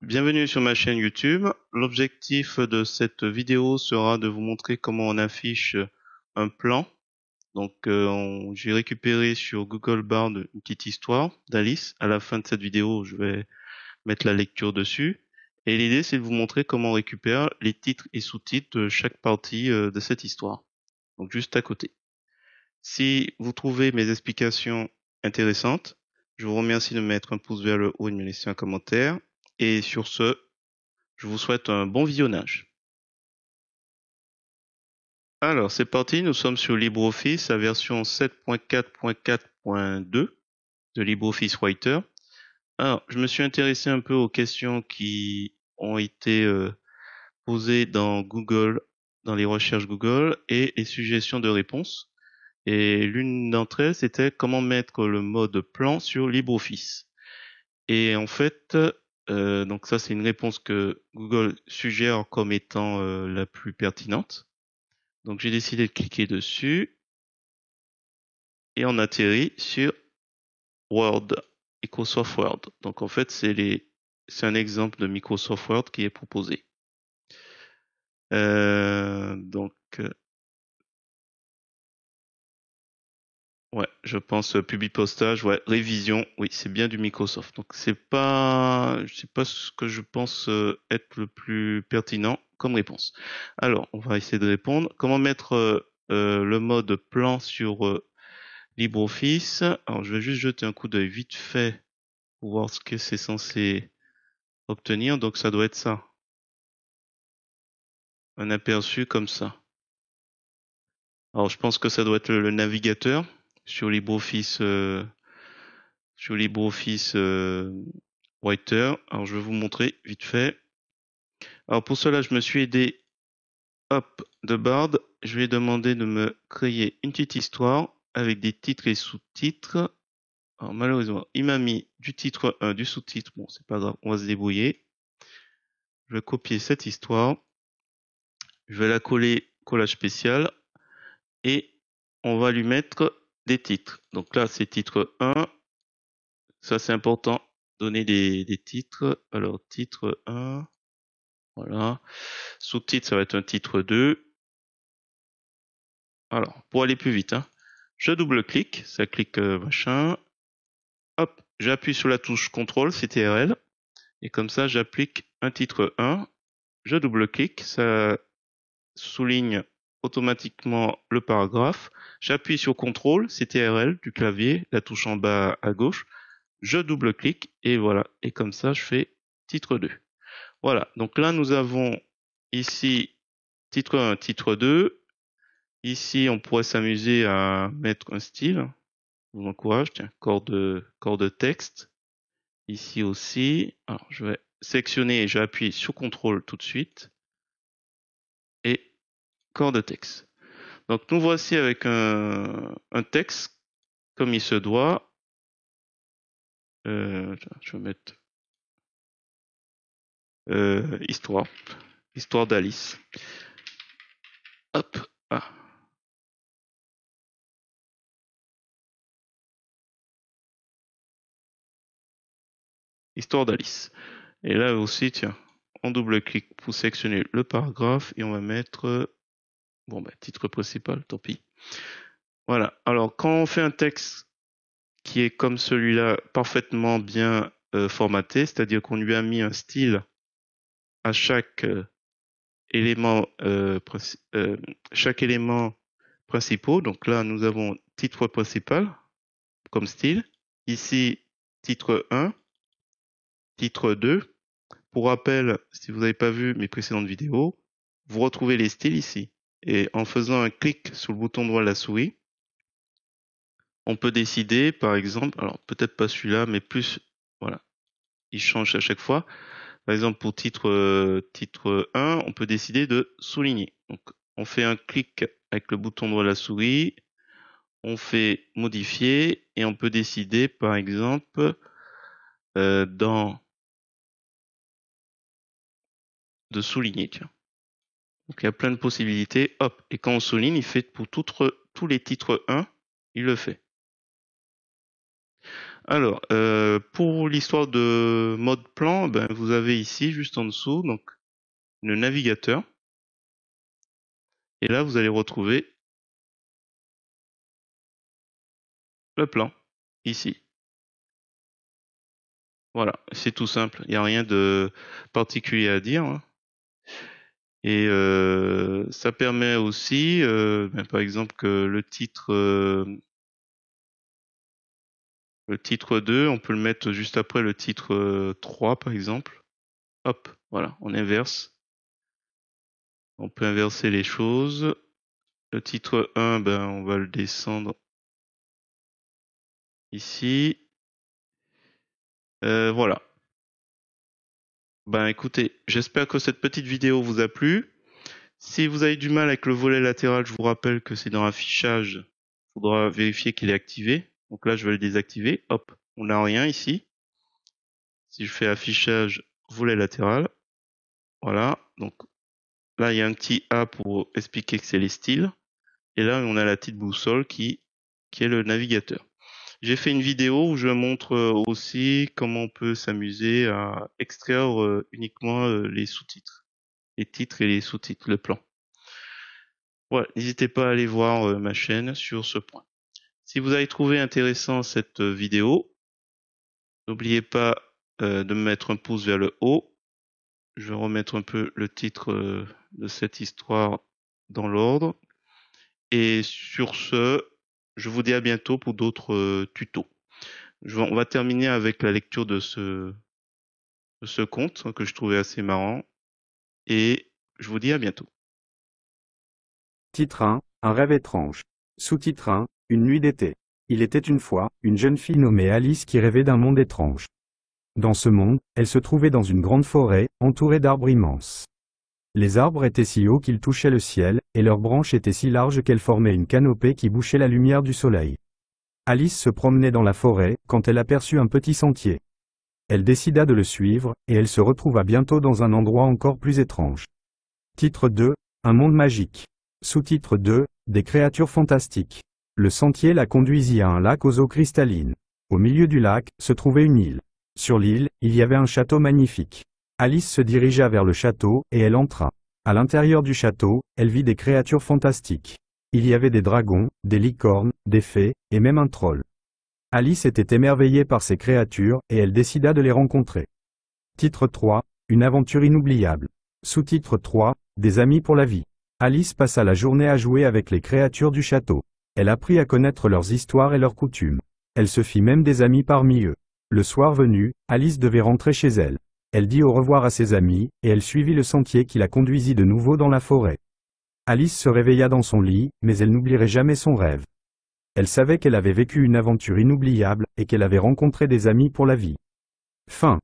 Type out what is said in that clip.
Bienvenue sur ma chaîne YouTube. L'objectif de cette vidéo sera de vous montrer comment on affiche un plan. Donc, j'ai récupéré sur Google Bard une petite histoire d'Alice. À la fin de cette vidéo, je vais mettre la lecture dessus. Et l'idée, c'est de vous montrer comment on récupère les titres et sous-titres de chaque partie de cette histoire. Donc, juste à côté. Si vous trouvez mes explications intéressantes, je vous remercie de mettre un pouce vers le haut et de me laisser un commentaire. Et sur ce, je vous souhaite un bon visionnage. Alors, c'est parti, nous sommes sur LibreOffice, la version 7.4.4.2 de LibreOffice Writer. Alors, je me suis intéressé un peu aux questions qui ont été posées dans Google, dans les recherches Google et les suggestions de réponses. Et l'une d'entre elles, c'était comment mettre le mode plan sur LibreOffice. Et en fait, donc ça, c'est une réponse que Google suggère comme étant la plus pertinente. Donc j'ai décidé de cliquer dessus et on atterrit sur Word, Microsoft Word. Donc en fait, c'est un exemple de Microsoft Word qui est proposé. Donc ouais, je pense Publipostage, ouais, révision, oui, c'est bien du Microsoft. Donc je sais pas ce que je pense être le plus pertinent comme réponse. Alors, on va essayer de répondre. Comment mettre le mode plan sur LibreOffice? Alors, je vais juste jeter un coup d'œil vite fait pour voir ce que c'est censé obtenir. Donc, ça doit être ça. Un aperçu comme ça. Alors, je pense que ça doit être le navigateur sur LibreOffice, Writer. Alors, je vais vous montrer vite fait. Alors, pour cela, je me suis aidé, hop, de Bard. Je lui ai demandé de me créer une petite histoire avec des titres et sous-titres. Alors, malheureusement, il m'a mis du titre 1, du sous-titre. Bon, c'est pas grave, on va se débrouiller. Je vais copier cette histoire. Je vais la coller, collage spécial. Et on va lui mettre des titres. Donc là, c'est titre 1. Ça, c'est important. Donner des titres. Alors, titre 1. Voilà. Sous-titre, ça va être un titre 2. Alors, pour aller plus vite, hein, je double-clique. Ça clique machin. Hop, j'appuie sur la touche CTRL, CTRL. Et comme ça, j'applique un titre 1. Je double-clique. Ça souligne automatiquement le paragraphe. J'appuie sur CTRL, CTRL du clavier, la touche en bas à gauche. Je double-clique et voilà. Et comme ça, je fais titre 2. Voilà. Donc là, nous avons ici titre 1, titre 2. Ici, on pourrait s'amuser à mettre un style. Je vous encourage. Tiens, corps de texte. Ici aussi. Alors, je vais sélectionner et j'appuie sur CTRL tout de suite. Et corps de texte. Donc nous voici avec un texte comme il se doit. Je vais mettre histoire, histoire d'Alice. Hop, ah, histoire d'Alice. Et là aussi, tiens, on double-clique pour sélectionner le paragraphe et on va mettre, bon ben, titre principal, tant pis. Voilà. Alors quand on fait un texte qui est comme celui-là, parfaitement bien formaté, c'est-à-dire qu'on lui a mis un style à élément, chaque élément principaux. Donc là, nous avons titre principal comme style. Ici, titre 1, titre 2. Pour rappel, si vous n'avez pas vu mes précédentes vidéos, vous retrouvez les styles ici. Et en faisant un clic sur le bouton droit de la souris, on peut décider, par exemple, alors peut-être pas celui-là, mais plus, voilà, il change à chaque fois. Par exemple, pour titre 1, on peut décider de souligner. Donc, on fait un clic avec le bouton droit de la souris, on fait modifier et on peut décider, par exemple, de souligner. Tiens. Donc il y a plein de possibilités. Hop, et quand on souligne, il fait pour tous les titres 1, il le fait. Alors, pour l'histoire de mode plan, ben, vous avez ici, juste en dessous, donc le navigateur. Et là, vous allez retrouver le plan, ici. Voilà, c'est tout simple, il n'y a rien de particulier à dire, hein. Et ça permet aussi, ben, par exemple, que le titre 2, on peut le mettre juste après le titre 3, par exemple. Hop, voilà, on inverse. On peut inverser les choses. Le titre 1, ben, on va le descendre ici. Voilà. Ben écoutez, j'espère que cette petite vidéo vous a plu. Si vous avez du mal avec le volet latéral, je vous rappelle que c'est dans affichage. Il faudra vérifier qu'il est activé. Donc là, je vais le désactiver. Hop, on n'a rien ici. Si je fais affichage volet latéral, voilà. Donc là, il y a un petit A pour expliquer que c'est les styles. Et là, on a la petite boussole qui est le navigateur. J'ai fait une vidéo où je montre aussi comment on peut s'amuser à extraire uniquement les sous-titres, les titres et les sous-titres, le plan. Voilà, n'hésitez pas à aller voir ma chaîne sur ce point. Si vous avez trouvé intéressant cette vidéo, n'oubliez pas de me mettre un pouce vers le haut. Je vais remettre un peu le titre de cette histoire dans l'ordre. Et sur ce, je vous dis à bientôt pour d'autres tutos. On va terminer avec la lecture de ce conte que je trouvais assez marrant. Et je vous dis à bientôt. Titre 1, Un rêve étrange. Sous-titre 1, Une nuit d'été. Il était une fois, une jeune fille nommée Alice qui rêvait d'un monde étrange. Dans ce monde, elle se trouvait dans une grande forêt, entourée d'arbres immenses. Les arbres étaient si hauts qu'ils touchaient le ciel, et leurs branches étaient si larges qu'elles formaient une canopée qui bouchait la lumière du soleil. Alice se promenait dans la forêt, quand elle aperçut un petit sentier. Elle décida de le suivre, et elle se retrouva bientôt dans un endroit encore plus étrange. Titre 2, Un monde magique. Sous-titre 2, Des créatures fantastiques. Le sentier la conduisit à un lac aux eaux cristallines. Au milieu du lac, se trouvait une île. Sur l'île, il y avait un château magnifique. Alice se dirigea vers le château, et elle entra. À l'intérieur du château, elle vit des créatures fantastiques. Il y avait des dragons, des licornes, des fées, et même un troll. Alice était émerveillée par ces créatures, et elle décida de les rencontrer. Titre 3, Une aventure inoubliable. Sous-titre 3, Des amis pour la vie. Alice passa la journée à jouer avec les créatures du château. Elle apprit à connaître leurs histoires et leurs coutumes. Elle se fit même des amis parmi eux. Le soir venu, Alice devait rentrer chez elle. Elle dit au revoir à ses amis, et elle suivit le sentier qui la conduisit de nouveau dans la forêt. Alice se réveilla dans son lit, mais elle n'oublierait jamais son rêve. Elle savait qu'elle avait vécu une aventure inoubliable, et qu'elle avait rencontré des amis pour la vie. Fin.